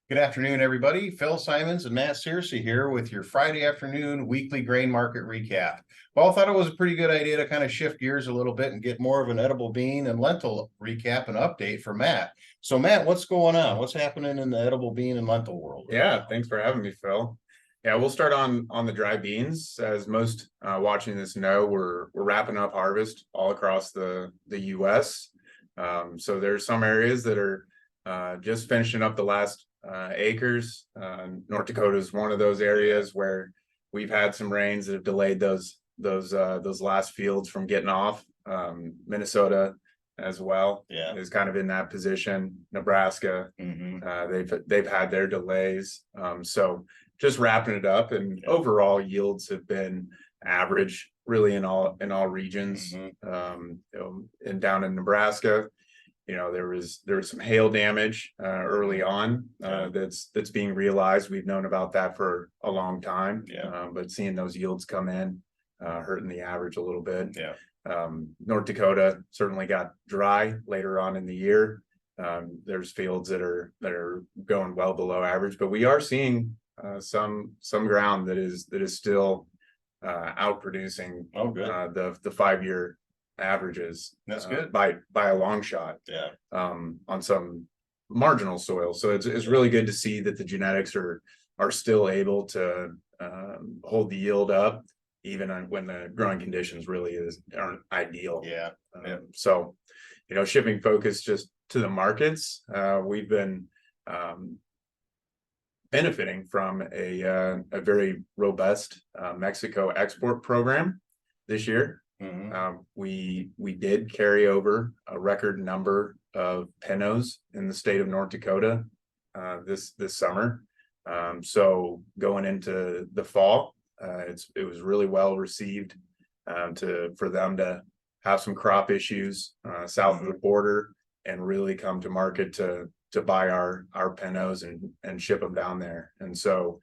Good afternoon, everybody. Phil Simons and Matt Searcy here with your Friday afternoon weekly grain market recap. Well, I thought it was a pretty good idea to kind of shift gears a little bit and get more of an edible bean and lentil recap and update for Matt. So, Matt, what's going on? What's happening in the edible bean and lentil world? Yeah, thanks for having me, Phil. Yeah, we'll start on the dry beans. As most watching this know, we're wrapping up harvest all across the U.S. So there's some areas that are just finishing up the last acres. North Dakota is one of those areas where we've had some rains that have delayed those last fields from getting off. Minnesota as well is kind of in that position. Nebraska, they've had their delays. So just wrapping it up, and overall yields have been average really in all regions. And down in Nebraska, there was some hail damage early on that's being realized. We've known about that for a long time, but seeing those yields come in hurting the average a little bit. North Dakota certainly got dry later on in the year. There's fields that are going well below average, but we are seeing some ground that is still out producing the 5-year averages. That's good by a long shot. On some marginal soil, so it's really good to see that the genetics are still able to hold the yield up even when the growing conditions really aren't ideal. So shipping focus just to the markets, we've been benefiting from a very robust Mexico export program this year. We did carry over a record number of pinos in the state of North Dakota this summer. So going into the fall, it was really well received for them to have some crop issues south of the border and really come to market to buy our pinos and ship them down there. And so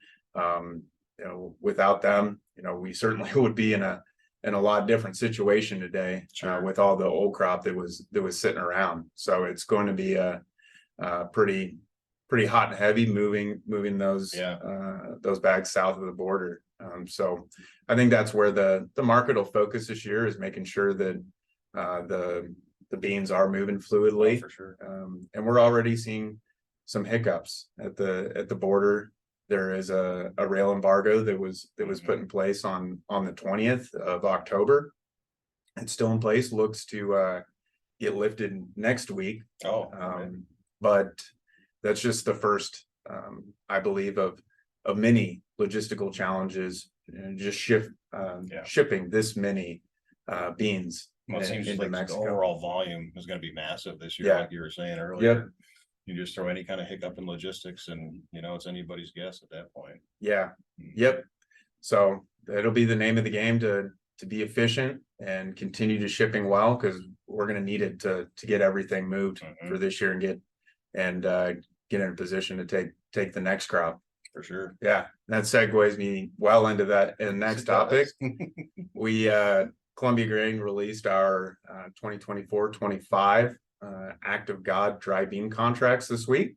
without them, we certainly would be in a lot different situation today with all the old crop that was sitting around. So it's going to be a pretty hot and heavy moving those bags south of the border. So I think that's where the market will focus this year, is making sure that the beans are moving fluidly. For sure. And we're already seeing some hiccups at the border. There is a rail embargo that was put in place on the 20th of October. It's still in place, looks to get lifted next week. But that's just the first, I believe, of many logistical challenges, just shipping this many beans. Well, it seems like Mexico. the overall volume is going to be massive this year, like you were saying earlier. You just throw any kind of hiccup in logistics and it's anybody's guess at that point. So it'll be the name of the game to be efficient and continue to shipping well, because we're going to need it to get everything moved for this year and get in a position to take the next crop. For sure. That segues me well into that next topic. We Columbia Grain released our 2024-25 Act of God dry bean contracts this week.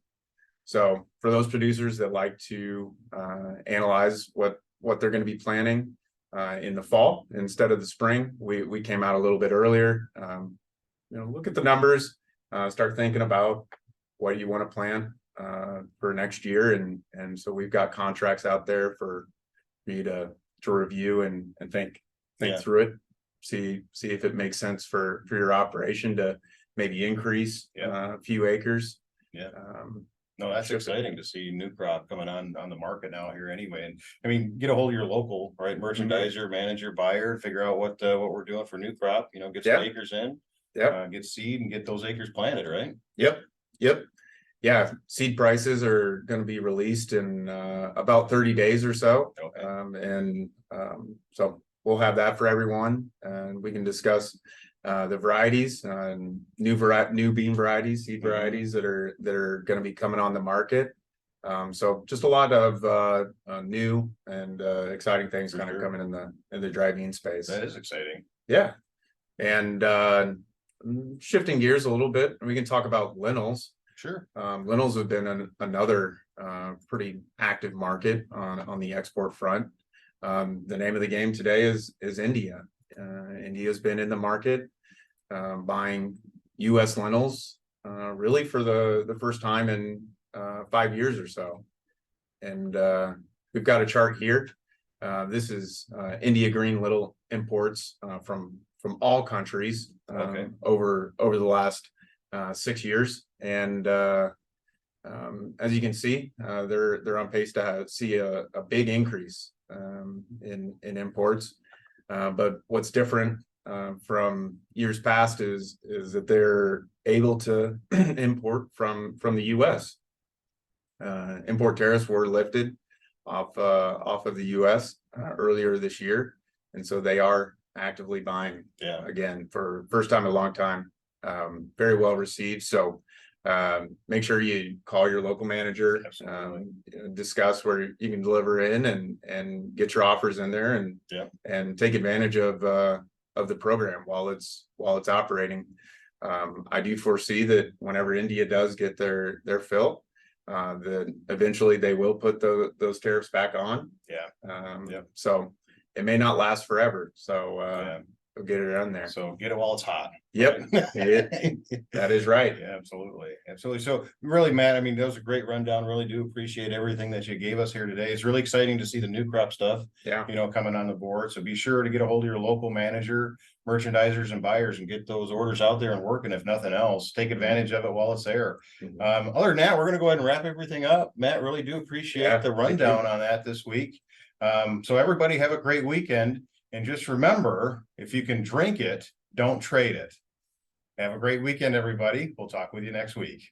So for those producers that like to analyze what they're going to be planting in the fall instead of the spring, we came out a little bit earlier. Look at the numbers, start thinking about what you want to plant for next year, and so we've got contracts out there for you to review and think through it, see if it makes sense for your operation to maybe increase a few acres. No, that's exciting to see new crop coming on the market now here anyway. And I mean, get a hold of your local merchandiser, manager, buyer, figure out what we're doing for new crop, get some acres in, get seed and get those acres planted, right? Seed prices are going to be released in about 30 days or so. So we'll have that for everyone, and we can discuss the varieties, new bean varieties, seed varieties that are going to be coming on the market. So just a lot of new and exciting things kind of coming in the dry bean space. That is exciting. And shifting gears a little bit, we can talk about lentils. Sure. Lentils have been another pretty active market on the export front. The name of the game today is India. India's been in the market buying U.S. lentils really for the first time in 5 years or so. And we've got a chart here. This is India green lentil imports from all countries over the last 6 years. And as you can see, they're on pace to see a big increase in imports. But what's different from years past is that they're able to import from the U.S. Import tariffs were lifted off of the U.S. Earlier this year, and so they are actively buying again for first time in a long time. Very well received. So make sure you call your local manager, discuss where you can deliver in and get your offers in there and take advantage of the program while it's operating. I do foresee that whenever India does get their fill, that eventually they will put those tariffs back on. So it may not last forever. So we'll get it on there. So get it while it's hot. Yep. That is right. Yeah, absolutely. Absolutely. So really, Matt, I mean, that was a great rundown. Really do appreciate everything that you gave us here today. It's really exciting to see the new crop stuff, coming on the board. So be sure to get a hold of your local manager, merchandisers and buyers and get those orders out there and working. If nothing else, take advantage of it while it's there. Other than that, we're going to go ahead and wrap everything up. Matt, really do appreciate the rundown on that this week. So everybody have a great weekend. And just remember, if you can drink it, don't trade it. Have a great weekend, everybody. We'll talk with you next week.